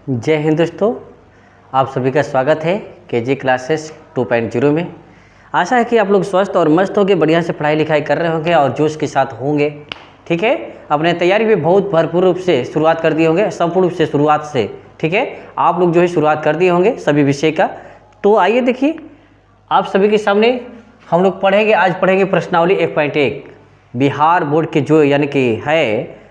जय हिंद दोस्तों, आप सभी का स्वागत है केजी क्लासेस 2.0 में। आशा है कि आप लोग स्वस्थ और मस्त होंगे, बढ़िया से पढ़ाई लिखाई कर रहे होंगे और जोश के साथ होंगे। ठीक है, अपने तैयारी भी बहुत भरपूर रूप से शुरुआत कर दिए होंगे, संपूर्ण रूप से शुरुआत से। ठीक है, आप लोग जो है शुरुआत कर दिए होंगे सभी विषय का। तो आइए देखिए, आप सभी के सामने हम लोग आज पढ़ेंगे प्रश्नावली 1.1 बिहार बोर्ड के जो यानी कि है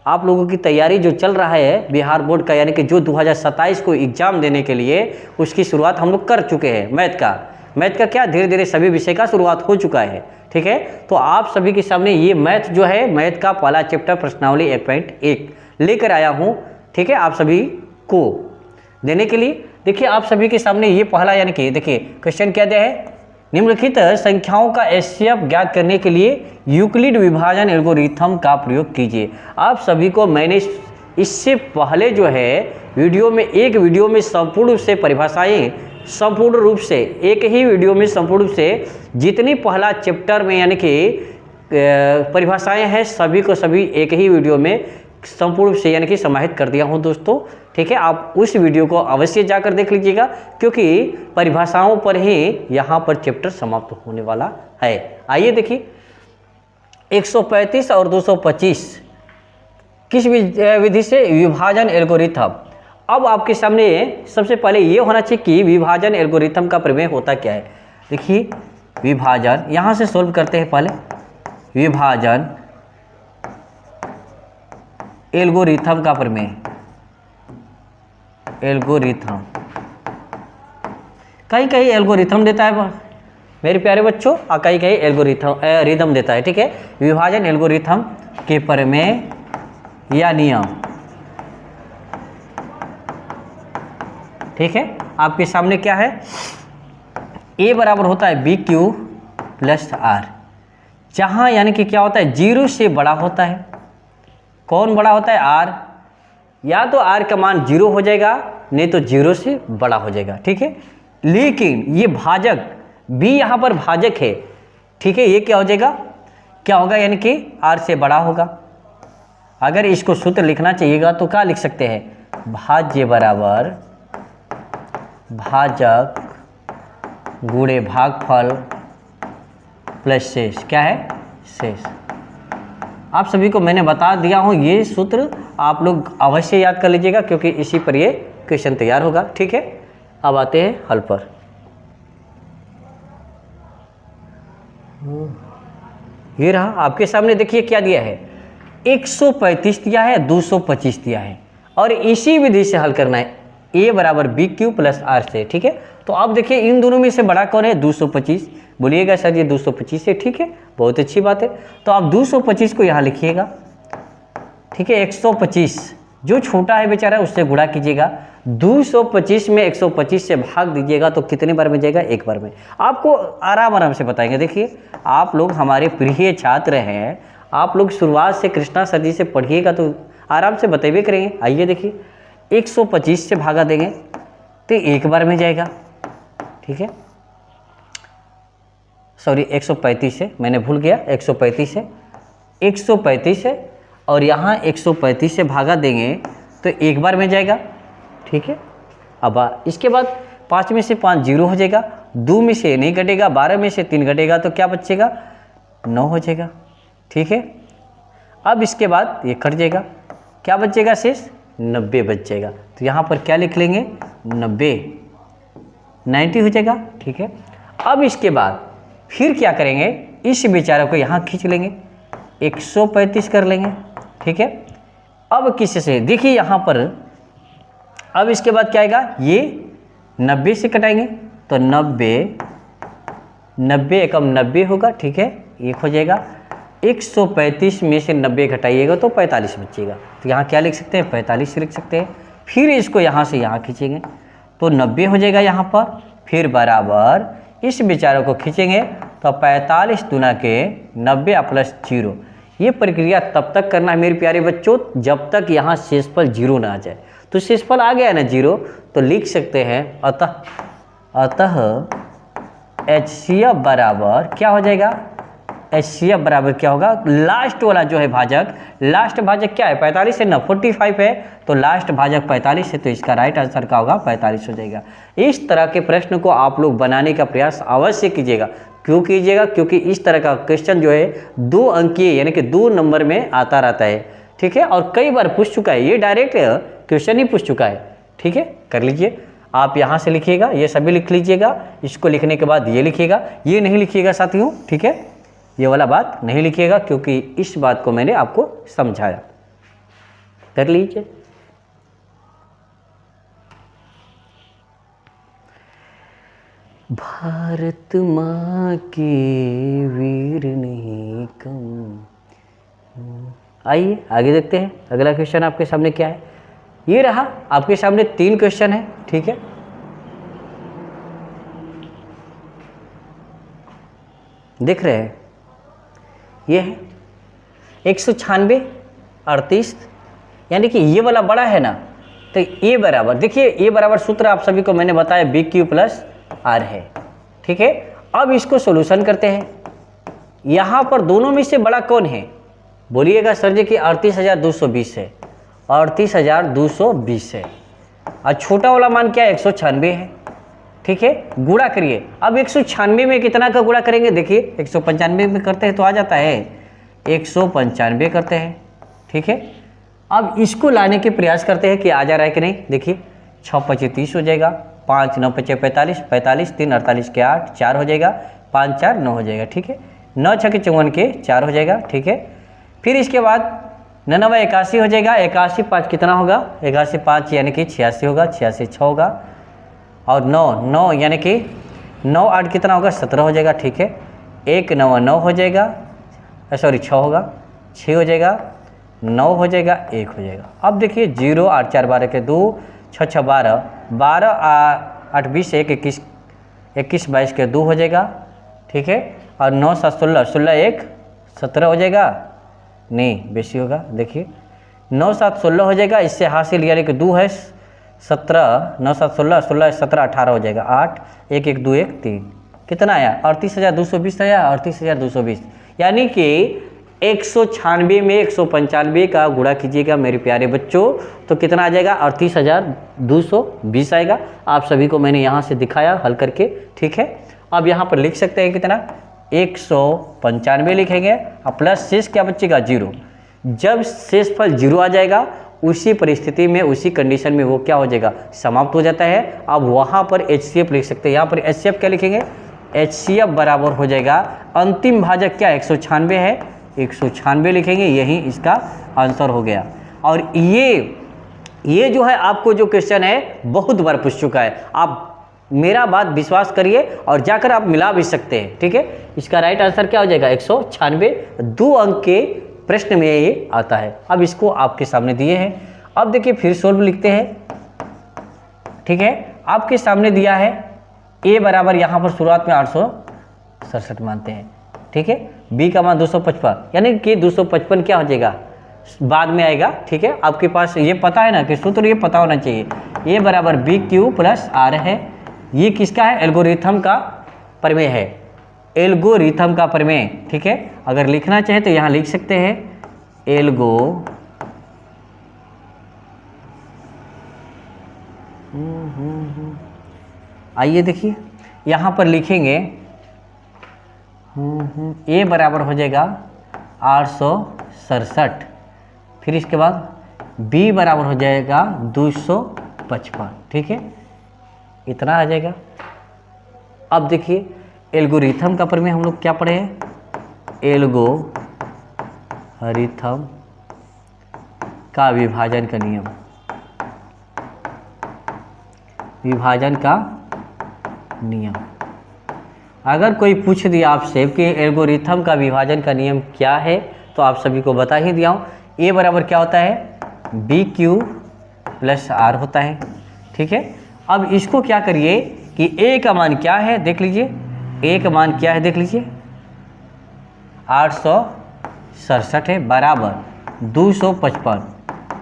आप लोगों की तैयारी जो चल रहा है बिहार बोर्ड का, यानी कि जो 2027 को एग्ज़ाम देने के लिए उसकी शुरुआत हम लोग कर चुके हैं। मैथ का क्या धीरे धीरे सभी विषय का शुरुआत हो चुका है। ठीक है, तो आप सभी के सामने ये मैथ जो है, मैथ का पहला चैप्टर प्रश्नावली 1.1 लेकर आया हूँ। ठीक है, आप सभी को देने के लिए। देखिए आप सभी के सामने ये पहला यानी कि देखिए क्वेश्चन क्या दिया है, निम्नलिखित संख्याओं का एचसीएफ ज्ञात करने के लिए यूक्लिड विभाजन एल्गोरिथम का प्रयोग कीजिए। आप सभी को मैंने इससे पहले जो है एक वीडियो में संपूर्ण रूप से परिभाषाएं, संपूर्ण रूप से एक ही वीडियो में संपूर्ण रूप से जितनी पहला चैप्टर में यानी कि परिभाषाएं हैं सभी को सभी एक ही वीडियो में संपूर्ण रूप से यानी कि समाहित कर दिया हूं दोस्तों। ठीक है, आप उस वीडियो को अवश्य जाकर देख लीजिएगा, क्योंकि परिभाषाओं पर ही यहाँ पर चैप्टर समाप्त होने वाला है। आइए देखिए 135 और 225 किस विधि से विभाजन एल्गोरिथम। अब आपके सामने सबसे पहले ये होना चाहिए कि विभाजन एल्गोरिथम का प्रमेय होता क्या है। देखिए विभाजन यहाँ से सोल्व करते हैं। पहले विभाजन एल्गोरिथम का प्रमेय, एल्गोरिथम कहीं एल्गोरिथम देता है मेरे प्यारे बच्चों, और कहीं एल्गोरिथम रिदम देता है। ठीक है, विभाजन एल्गोरिथम के प्रमेय या नियम। ठीक है, आपके सामने क्या है, ए बराबर होता है बी क्यू प्लस आर, जहां यानी कि क्या होता है जीरो से बड़ा होता है। कौन बड़ा होता है, आर। या तो आर का मान जीरो हो जाएगा, नहीं तो जीरो से बड़ा हो जाएगा। ठीक है, लेकिन ये भाजक बी यहाँ पर भाजक है। ठीक है, ये क्या हो जाएगा, क्या होगा, यानी कि आर से बड़ा होगा। अगर इसको सूत्र लिखना चाहिएगा तो क्या लिख सकते हैं, भाज्य बराबर भाजक गुणे भागफल प्लस शेष। क्या है, शेष। आप सभी को मैंने बता दिया हूँ, ये सूत्र आप लोग अवश्य याद कर लीजिएगा, क्योंकि इसी पर ये क्वेश्चन तैयार होगा। ठीक है, अब आते हैं हल पर। ये रहा आपके सामने, देखिए क्या दिया है, 135 दिया है, 225 दिया है, और इसी विधि से हल करना है, ए बराबर बी क्यू प्लस आर से। ठीक है, तो अब देखिए इन दोनों में से बड़ा कौन है, 225। बोलिएगा सर ये 225 है। ठीक है, बहुत अच्छी बात है। तो आप 225 को यहाँ लिखिएगा। ठीक है, 125 जो छोटा है बेचारा उससे गुणा कीजिएगा, 225 में 125 से भाग दीजिएगा तो कितने बार में जाएगा, एक बार में। आपको आराम से बताएंगे। देखिए आप लोग हमारे प्रिय छात्र हैं, आप लोग शुरुआत से कृष्णा सर जी से पढ़िएगा तो आराम से बतेबे करेंगे। आइए देखिए 125 से भागा देंगे तो एक बार में जाएगा। ठीक है, सॉरी 135 से, मैंने भूल गया, 135 है और यहाँ 135 से भागा देंगे तो एक बार में जाएगा। ठीक है, अब इसके बाद 5 में से 5 जीरो हो जाएगा, 2 में से नहीं घटेगा, 12 में से 3 घटेगा तो क्या बचेगा, 9 हो जाएगा। ठीक है, अब इसके बाद ये कट जाएगा, क्या बचेगा शेष, 90 बच जाएगा। तो यहाँ पर क्या लिख लेंगे, 90 हो जाएगा। ठीक है, अब इसके बाद फिर क्या करेंगे, इस बेचारे को यहाँ खींच लेंगे, 135 कर लेंगे। ठीक है, अब किससे, देखिए यहाँ पर अब इसके बाद क्या आएगा, ये 90 से कटाएंगे तो 90 एकम 90 होगा। ठीक है, एक हो जाएगा, 135 में से 90 घटाइएगा तो 45 बचेगा। तो यहाँ क्या लिख सकते हैं, 45 लिख सकते हैं। फिर इसको यहाँ से यहाँ खींचेंगे तो 90 हो जाएगा यहाँ पर, फिर बराबर इस बेचारे को खींचेंगे तो 45 दुना के 90 प्लस 0। ये प्रक्रिया तब तक करना है मेरे प्यारे बच्चों जब तक यहाँ शेषफल 0 ना आ जाए। तो शेषफल आ गया ना 0, तो लिख सकते हैं अतः HCF बराबर क्या हो जाएगा, HCF बराबर क्या होगा, लास्ट वाला जो है भाजक, लास्ट भाजक क्या है 45 है ना, 45 है, तो लास्ट भाजक 45 है, तो इसका राइट आंसर क्या होगा 45 हो जाएगा। इस तरह के प्रश्न को आप लोग बनाने का प्रयास अवश्य कीजिएगा। क्यों कीजिएगा, क्योंकि इस तरह का क्वेश्चन जो है 2 अंकीय यानी कि 2 नंबर में आता रहता है, ठीक है, और कई बार पूछ चुका है, ये डायरेक्ट क्वेश्चन ही पूछ चुका है, ठीक है। कर लीजिए, आप यहाँ से लिखिएगा, ये सभी लिख लीजिएगा, इसको लिखने के बाद ये लिखिएगा, ये नहीं लिखिएगा साथियों, ठीक है, ये वाला बात नहीं लिखिएगा, क्योंकि इस बात को मैंने आपको समझाया। कर लीजिए। भारत माँ के वीर नहीं कम। आइए आगे देखते हैं, अगला क्वेश्चन आपके सामने क्या है। ये रहा आपके सामने 3 क्वेश्चन है, ठीक है। दिख रहे हैं, ये है 196 38, यानी कि ये वाला बड़ा है ना, तो ए बराबर, देखिए ए बराबर सूत्र आप सभी को मैंने बताया BQ प्लस R है, ठीक है। अब इसको सॉल्यूशन करते हैं। यहाँ पर दोनों में से बड़ा कौन है, बोलिएगा सर जी कि 38,220 है, 38,220 है, और छोटा वाला मान क्या है 196 है, ठीक है। गुणा करिए, अब 196 में कितना का गुणा करेंगे, देखिए 195 में करते हैं तो आ जाता है 195 करते हैं, ठीक है। अब इसको लाने के प्रयास करते हैं कि आ जा रहा है कि नहीं, देखिए 6 5 30 हो जाएगा, 5 9 5 45, 45 3 48 के 8, 4 हो जाएगा, 5 4 9 हो जाएगा, ठीक है। 9 6 54 के 4 हो जाएगा, ठीक है। फिर इसके बाद 9 9 81 हो जाएगा, 81 5 कितना होगा, 81 5 यानी कि 86 होगा, 86 6 होगा, और 9 9 यानी कि 9 8 कितना होगा 17 हो जाएगा, ठीक है। 1 9 9 हो जाएगा, सॉरी 6 होगा, 6 हो जाएगा, 9 हो जाएगा, 1 हो जाएगा। अब देखिए 0 8 4 12 के 2 6 6 12 12 8 20 1 21 21 22 के 2 हो जाएगा, ठीक है। और 9 7 16 16 1 17 हो जाएगा, नहीं बेसी होगा, देखिए 9 7 16 हो जाएगा, इससे हासिल यानी कि 2 है 17, 9 7 16 16 17 18 हो जाएगा, 8 1 1 2 1 3, कितना आया 38,220 आया, 38,220, यानी कि 196 में 195 का गुणा कीजिएगा मेरे प्यारे बच्चों, तो कितना आ जाएगा 38,220 आएगा। आप सभी को मैंने यहाँ से दिखाया हल करके, ठीक है। अब यहाँ पर लिख सकते हैं कितना 195 लिखेंगे, और प्लस शेष क्या बचेगा 0। जब शेषफल 0 आ जाएगा उसी परिस्थिति में, उसी कंडीशन में वो क्या हो जाएगा समाप्त हो जाता है। अब वहाँ पर HCF लिख सकते हैं, यहाँ पर HCF क्या लिखेंगे, HCF बराबर हो जाएगा अंतिम भाजक क्या 196 है, 196 लिखेंगे, यही इसका आंसर हो गया। और ये जो है आपको जो क्वेश्चन है बहुत बार पूछ चुका है, आप मेरा बात विश्वास करिए और जाकर आप मिला भी सकते हैं, ठीक है। इसका राइट आंसर क्या हो जाएगा 196, 2 अंक के प्रश्न में ये आता है। अब इसको आपके सामने दिए हैं, अब देखिए फिर सोल्व लिखते हैं, ठीक है। आपके सामने दिया है ए बराबर, यहाँ पर शुरुआत में 867 मानते हैं, ठीक है। बी का मान 255, यानी कि 255 क्या हो जाएगा बाद में आएगा, ठीक है। आपके पास ये पता है ना कि सूत्र ये पता होना चाहिए, ए बराबर BQ प्लस R है। ये किसका है, एल्गोरिथम का प्रमेय है, एल्गोरिथम का प्रमेय, ठीक है। अगर लिखना चाहे तो यहाँ लिख सकते हैं एल्गो आइए देखिए यहाँ पर लिखेंगे ए बराबर हो जाएगा 867, फिर इसके बाद बी बराबर हो जाएगा 255, ठीक है, इतना आ जाएगा। अब देखिए एल्गोरिथम का प्रमेय हम लोग क्या पढ़े हैं, एल्गोरिथम का विभाजन का नियम, विभाजन का नियम। अगर कोई पूछ दिया आपसे कि एल्गोरिथम का विभाजन का नियम क्या है, तो आप सभी को बता ही दिया हूँ। ए बराबर क्या होता है, BQ प्लस R होता है, ठीक है। अब इसको क्या करिए कि ए का मान क्या है देख लीजिए, ए का मान क्या है देख लीजिए 867 है, बराबर 255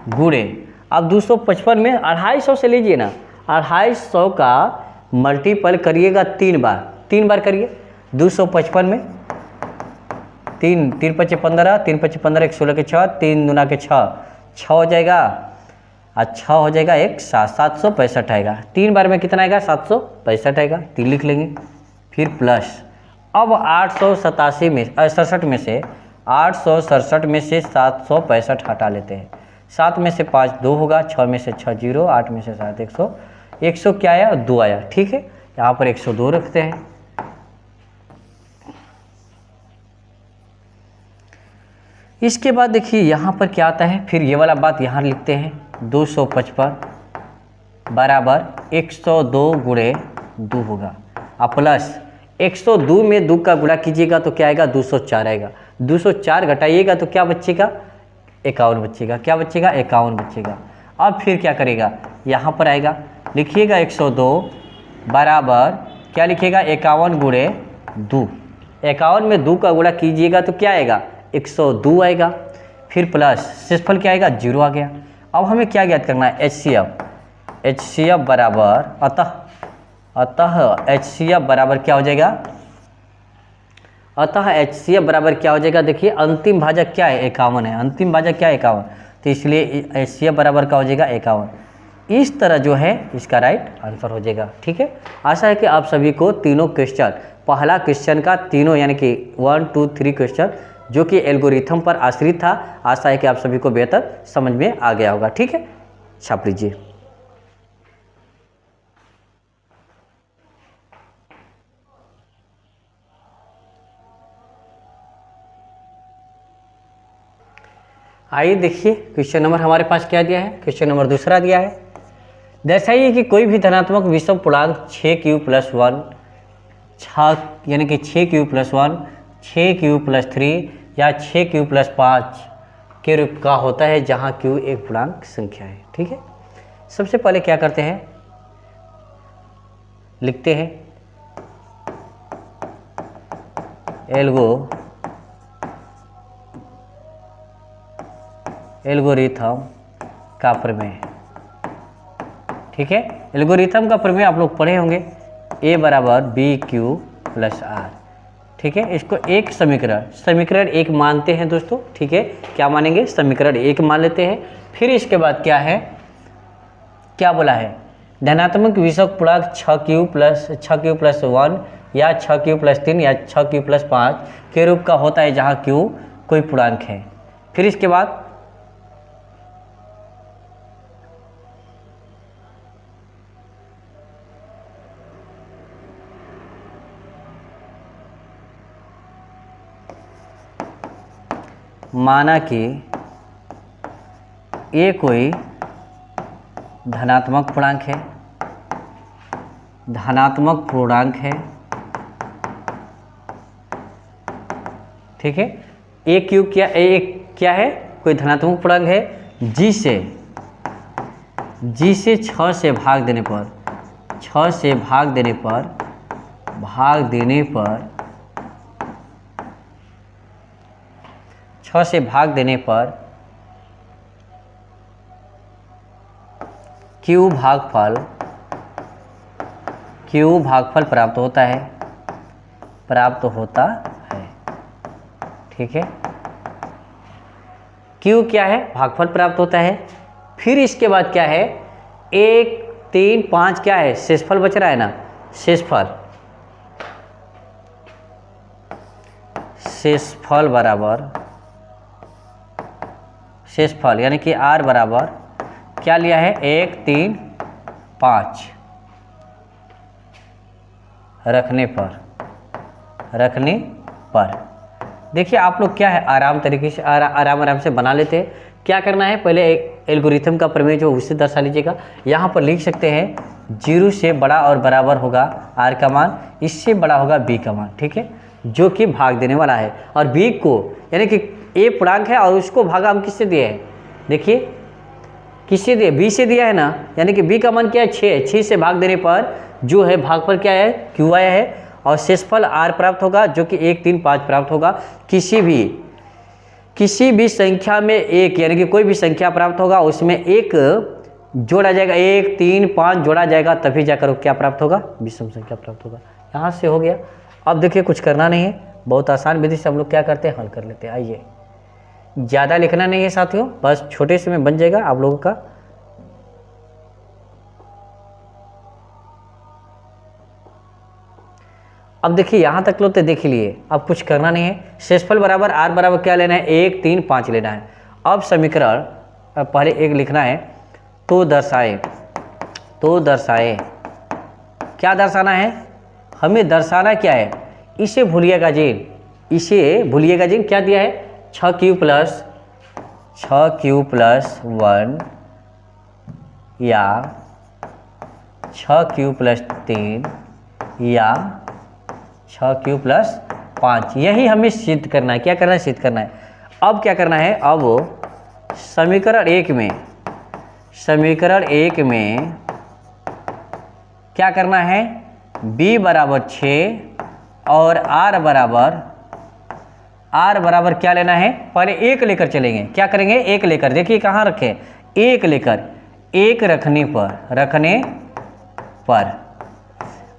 गुणे, अब 255 में 250 से लीजिए ना, 250 का मल्टीपल करिएगा 3 बार, 3 बार करिए 255 में 3 3 5 15, 3 5 15, 1 16 के 6, 3 दूना के 6, 6 हो जाएगा, अच्छा हो जाएगा, 1 7, 765 आएगा। 3 बार में कितना आएगा? 765 आएगा, 3 लिख लेंगे। फिर प्लस, अब 887 में 67 में से 867 में से 765 हटा लेते हैं। 7 में से 5 2 होगा, 6 में से 6 0, 8 में से 7 100, 100 क्या आया? 2 आया। ठीक है, यहाँ पर 102 रखते हैं। इसके बाद देखिए यहाँ पर क्या आता है, फिर ये वाला बात यहाँ लिखते हैं, 255 बराबर 102 गुणे 2 होगा। अब प्लस 102 में 2 का गुणा कीजिएगा तो क्या आएगा? 204 आएगा। 204 घटाइएगा तो क्या बचेगा? 51 बचेगा। क्या बचेगा? 51 बचेगा। अब फिर क्या करेगा? यहाँ पर आएगा, लिखिएगा 102 बराबर क्या लिखिएगा? 51 गुणे 2। 51 में 2 का गुणा कीजिएगा तो क्या आएगा? 102 आएगा। फिर प्लस शेषफल क्या आएगा? 0 आ गया। अब हमें क्या ज्ञात करना है? HCF बराबर अतः HCF बराबर क्या हो जाएगा? अतः HCF बराबर क्या हो जाएगा? देखिए अंतिम भाजक क्या है? 51 है। अंतिम भाजक क्या है? 51, तो इसलिए HCF बराबर क्या हो जाएगा? 51। इस तरह जो है इसका राइट आंसर हो जाएगा। ठीक है, आशा है कि आप सभी को तीनों क्वेश्चन, पहला क्वेश्चन का तीनों यानी कि 1 2 3 क्वेश्चन जो कि एल्गोरिथम पर आश्रित था, आशा है कि आप सभी को बेहतर समझ में आ गया होगा। ठीक है, छाप लीजिए। आइए देखिए क्वेश्चन नंबर हमारे पास क्या दिया है। क्वेश्चन नंबर दूसरा दिया है, दर्शाइए कि कोई भी धनात्मक विषम पूर्णांक 6q + 1 यानी कि 6q + 1, 6q + 3 या 6q + 5 के रूप का होता है जहाँ q एक पूर्णांक संख्या है। ठीक है, सबसे पहले क्या करते हैं, लिखते हैं एल्गोरिथम का प्रमेय। ठीक है, एल्गोरिथम का प्रमेय आप लोग पढ़े होंगे, A बराबर BQ + R। ठीक है, इसको एक समीकरण 1 मानते हैं दोस्तों। ठीक है, क्या मानेंगे? समीकरण 1 मान लेते हैं। फिर इसके बाद क्या है, क्या बोला है? धनात्मक विषम पूर्णांक 6q + 1 या 6q + 3 या 6q + 5 के रूप का होता है जहाँ q कोई पूर्णांक है। फिर इसके बाद माना कि ये कोई धनात्मक पूर्णांक है, ठीक है। ए क्यू क्या है? कोई धनात्मक पूर्णांक है जिसे 6 से भाग देने पर 6 से भाग देने पर क्यू भागफल प्राप्त होता है। ठीक है, क्यू क्या है? भागफल प्राप्त होता है। फिर इसके बाद क्या है? 1 3 5 क्या है? शेषफल बच रहा है ना, शेषफल बराबर शेषफल यानी कि R बराबर क्या लिया है? 1 3 5 रखने पर देखिए आप लोग क्या है, आराम से बना लेते हैं। क्या करना है, पहले एक एल्गोरिथम का प्रमेय जो उसे दर्शा लीजिएगा। यहाँ पर लिख सकते हैं 0 से बड़ा और बराबर होगा R का मान, इससे बड़ा होगा B का मान। ठीक है, जो कि भाग देने वाला है, और B को यानी कि A पूर्णांक है और उसको भागा हम किससे दिए हैं? देखिए किससे दिए? B से दिया है ना, यानी कि B का मान क्या है? 6 से भाग देने पर जो है भागफल क्या है? Q आया है, और शेषफल R प्राप्त होगा जो कि 1 3 5 प्राप्त होगा। किसी भी संख्या में एक यानी कि कोई भी संख्या प्राप्त होगा, उसमें एक जोड़ा जाएगा, 1 3 5 जोड़ा जाएगा, तभी जाकर क्या प्राप्त होगा? विषम संख्या प्राप्त होगा। यहाँ से हो गया। अब देखिए कुछ करना नहीं है, बहुत आसान विधि से हम लोग क्या करते हैं, हल कर लेते हैं। आइए, ज़्यादा लिखना नहीं है साथियों, बस छोटे से में बन जाएगा आप लोगों का। अब देखिए यहाँ तक लो तो देख लिए, अब कुछ करना नहीं है। शेषफल बराबर आर बराबर क्या लेना है, 1 3 5 लेना है। अब समीकरण पहले एक लिखना है, तो दर्शाए क्या दर्शाना है, हमें दर्शाना क्या है, इसे भूलिएगा जीन, क्या दिया है, 6q प्लस 1 या 6q प्लस 3 या 6q प्लस 5, यही हमें सिद्ध करना है। क्या करना है, सिद्ध करना है। अब क्या करना है, अब समीकरण एक में क्या करना है, b बराबर 6 और r बराबर क्या लेना है, पहले 1 लेकर चलेंगे। क्या करेंगे, 1 लेकर, देखिए कहाँ रखें, 1 लेकर, 1 रखने पर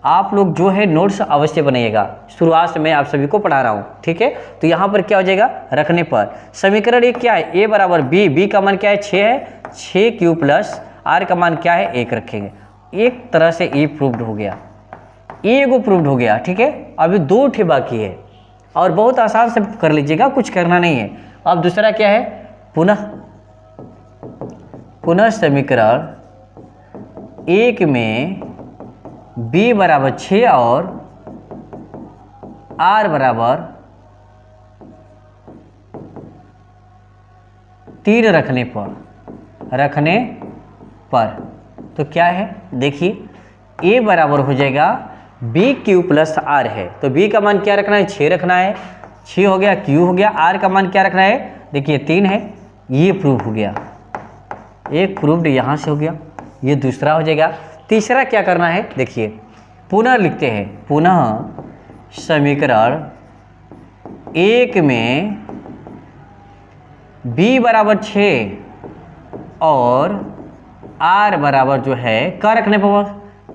आप लोग जो है नोट्स अवश्य बनाइएगा, शुरुआत से मैं आप सभी को पढ़ा रहा हूँ, ठीक है। तो यहाँ पर क्या हो जाएगा, रखने पर समीकरण एक क्या है, a बराबर b का मान क्या है, 6 है, 6q प्लस r का मान क्या है, 1 रखेंगे। एक तरह से ए प्रूव्ड हो गया, ए को प्रूव्ड हो गया, ठीक है। अभी 2 ठे बाकी है और बहुत आसान से कर लीजिएगा, कुछ करना नहीं है। अब दूसरा क्या है, पुनः समीकरण 1 में b बराबर 6 और r बराबर 3 रखने पर तो क्या है, देखिए a बराबर हो जाएगा bq प्लस r है, तो b का मान क्या रखना है, 6 रखना है, 6 हो गया, q हो गया, r का मान क्या रखना है, देखिए 3 है, ये प्रूव हो गया, एक प्रूव्ड यहाँ से हो गया, ये दूसरा हो जाएगा। तीसरा क्या करना है, देखिए पुनः लिखते हैं, पुनः समीकरण 1 में b बराबर 6 और r बराबर जो है क्या रखने पर,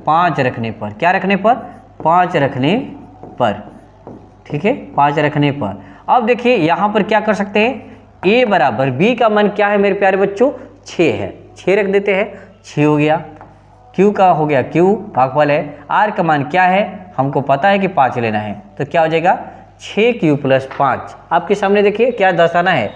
5 रखने पर, क्या रखने पर, 5 रखने पर, ठीक है, 5 रखने पर। अब देखिए यहाँ पर क्या कर सकते हैं, a बराबर b का मान क्या है मेरे प्यारे बच्चों, 6 है, 6 रख देते हैं, 6 हो गया, q का हो गया, q भागफल है, r का मान क्या है, हमको पता है कि 5 लेना है, तो क्या हो जाएगा 6q प्लस 5। आपके सामने देखिए क्या दर्शाना है,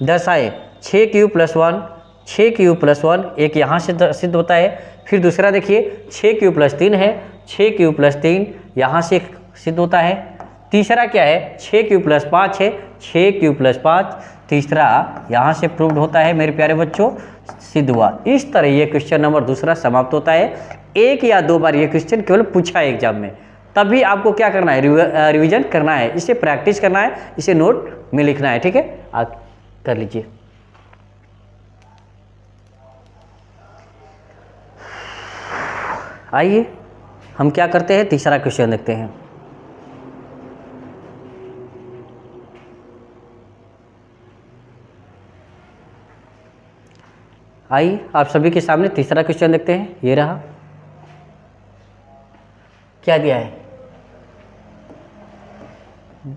दर्शाए 6q प्लस 1, 6q प्लस 1 एक यहाँ से सिद्ध होता है, फिर दूसरा देखिए 6q प्लस 3 है, 6q प्लस 3 यहाँ से सिद्ध होता है, तीसरा क्या है 6q प्लस 5 है, 6q प्लस 5 तीसरा यहाँ से प्रूव्ड होता है मेरे प्यारे बच्चों, सिद्ध हुआ। इस तरह ये क्वेश्चन नंबर दूसरा समाप्त होता है। 1 या 2 बार ये क्वेश्चन केवल पूछा है एग्जाम में, तभी आपको क्या करना है, रिवीजन करना है, इसे प्रैक्टिस करना है, इसे नोट में लिखना है, ठीक है, आप कर लीजिए। आइए हम क्या करते हैं, तीसरा क्वेश्चन देखते हैं। आइए आप सभी के सामने तीसरा क्वेश्चन देखते हैं, ये रहा, क्या दिया है,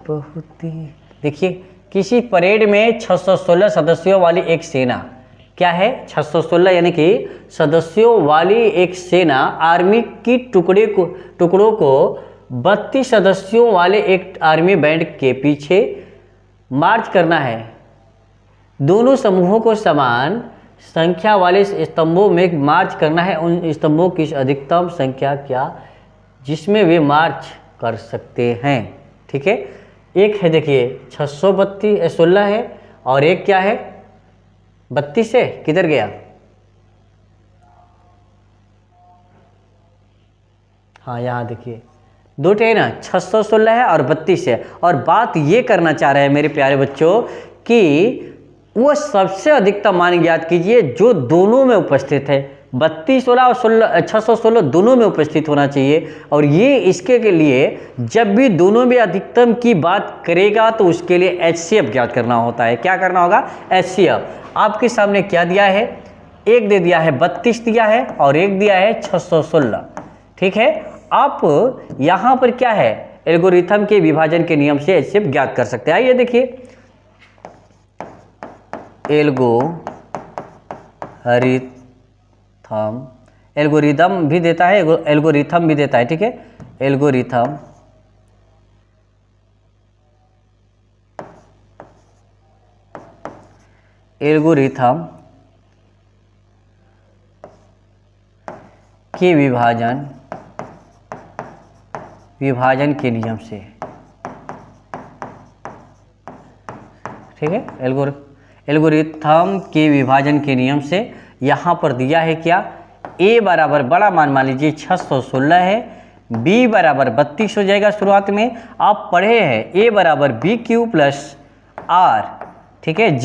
बहुत ही देखिए, किसी परेड में 616 सदस्यों वाली एक सेना, क्या है 616 यानी कि सदस्यों वाली एक सेना आर्मी की टुकड़ों को 32 सदस्यों वाले एक आर्मी बैंड के पीछे मार्च करना है। दोनों समूहों को समान संख्या वाले स्तंभों में मार्च करना है। उन स्तंभों की अधिकतम संख्या क्या जिसमें वे मार्च कर सकते हैं, ठीक है। एक है देखिए 616 है और एक क्या है 32 है, किधर गया, हाँ यहाँ देखिए 2 है ना, 616 है और 32 है। और बात ये करना चाह रहे हैं मेरे प्यारे बच्चों कि वो सबसे अधिकतम मान ज्ञात कीजिए जो दोनों में उपस्थित है, 32 वाला और 616 दोनों में उपस्थित होना चाहिए। और ये इसके के लिए जब भी दोनों में अधिकतम की बात करेगा तो उसके लिए HCF ज्ञात करना होता है। क्या करना होगा, HCF। आपके सामने क्या दिया है, एक दे दिया है 32 दिया है और एक दिया है 616, ठीक है। आप यहाँ पर क्या है एल्गोरिथम के विभाजन के नियम से HCF ज्ञात कर सकते हैं। आइए देखिए, एल्गोरिथम भी देता है, एल्गोरिथम भी देता है, ठीक है। एल्गोरिथम के विभाजन के नियम से, ठीक है। एल्गोरिथम के विभाजन के नियम से यहाँ पर दिया है क्या, a बराबर बड़ा मान लीजिए 616 है, b बराबर 32 हो जाएगा। शुरुआत में आप पढ़े हैं a बराबर BQ प्लस R, ठीक है।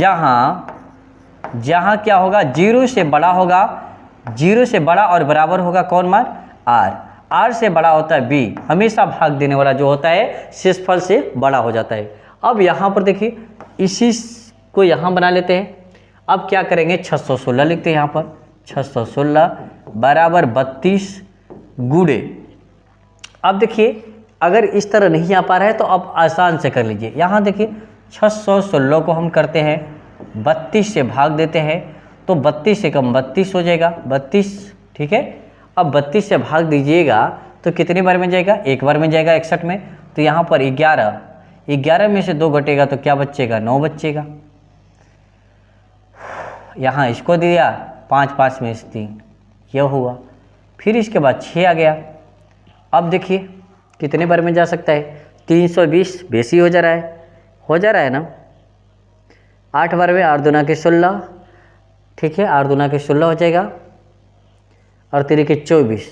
जहाँ क्या होगा, 0 से बड़ा होगा, 0 से बड़ा और बराबर होगा कौन मान, R से बड़ा होता है b, हमेशा भाग देने वाला जो होता है शेषफल से बड़ा हो जाता है। अब यहाँ पर देखिए, इसी को यहाँ बना लेते हैं। अब क्या करेंगे, 616 लिखते हैं यहाँ पर, 616 बराबर 32 गुणे। अब देखिए, अगर इस तरह नहीं आ पा रहा है तो अब आसान से कर लीजिए। यहाँ देखिए 616 को हम करते हैं 32 से भाग देते हैं, तो 32 से कम 32 हो जाएगा, 32, ठीक है। अब 32 से भाग दीजिएगा तो कितनी बार में जाएगा, एक बार में जाएगा 61 में। तो यहाँ पर 11 में से 2 घटेगा तो क्या बचेगा, 9 बचेगा। यहाँ इसको दिया 5 में से 3, यह हुआ। फिर इसके बाद 6 आ गया। अब देखिए कितने बार में जा सकता है, 320 बेसी हो जा रहा है ना। 8 बार में 8 दूना के 16, ठीक है, 8 दूना के 16 हो जाएगा और 3 के 24,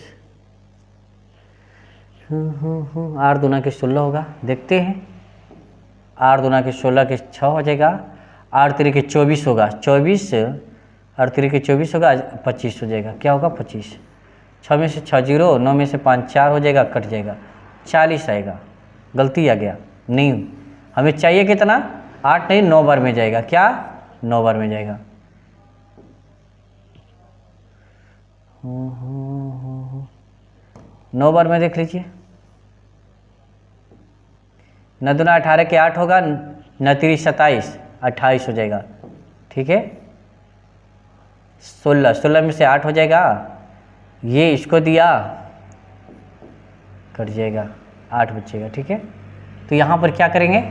8 दूना के 16 होगा, देखते हैं। 8 दूना के 16 के 6 हो जाएगा, 8 3 के 24 होगा, 24 और 3 के 24 होगा, 25 हो जाएगा। क्या होगा, 25। 6 में से 6 0, 9 में से 5 4 हो जाएगा, कट जाएगा, 40 आएगा। गलती आ गया, नहीं, हमें चाहिए कितना, 8 नहीं 9 बार में जाएगा। क्या, 9 बार में जाएगा। 9 बार में देख लीजिए। 9 दूना 18 के 8 होगा, 9 3 27, 28 हो जाएगा, ठीक है। 16 में से 8 हो जाएगा, ये इसको दिया, कट जाएगा, 8 बचेगा, ठीक है। तो यहाँ पर क्या करेंगे,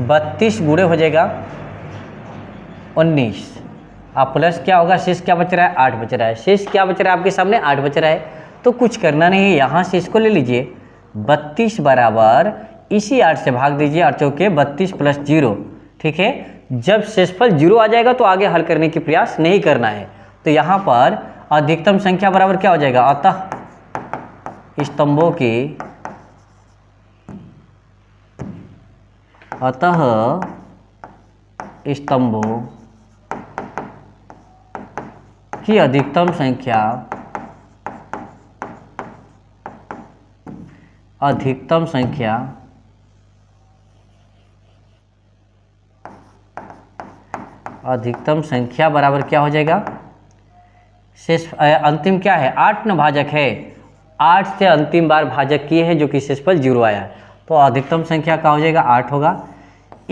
32 गुणे हो जाएगा 19, आप प्लस क्या होगा, शेष क्या बच रहा है, 8 बच रहा है। शेष क्या बच रहा है आपके सामने, 8 बच रहा है। तो कुछ करना नहीं है, यहाँ से इसको ले लीजिए, 32 बराबर इसी 8 से भाग दीजिए, 8 चौके 32 प्लस 0, ठीक है। जब शेषफल 0 आ जाएगा तो आगे हल करने की प्रयास नहीं करना है। तो यहाँ पर अधिकतम संख्या बराबर क्या हो जाएगा, अतः स्तंभों की अधिकतम संख्या बराबर क्या हो जाएगा, शेष अंतिम क्या है, 8 न भाजक है, 8 से अंतिम बार भाजक किए हैं जो कि शेषफल 0 आया है, तो अधिकतम संख्या क्या हो जाएगा, 8 होगा।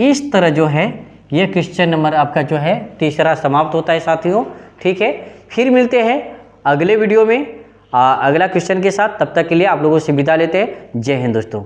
इस तरह जो है ये क्वेश्चन नंबर आपका जो है तीसरा समाप्त होता है साथियों, ठीक है। फिर मिलते हैं अगले वीडियो में अगला क्वेश्चन के साथ। तब तक के लिए आप लोगों से विदा लेते हैं। जय हिंद दोस्तों।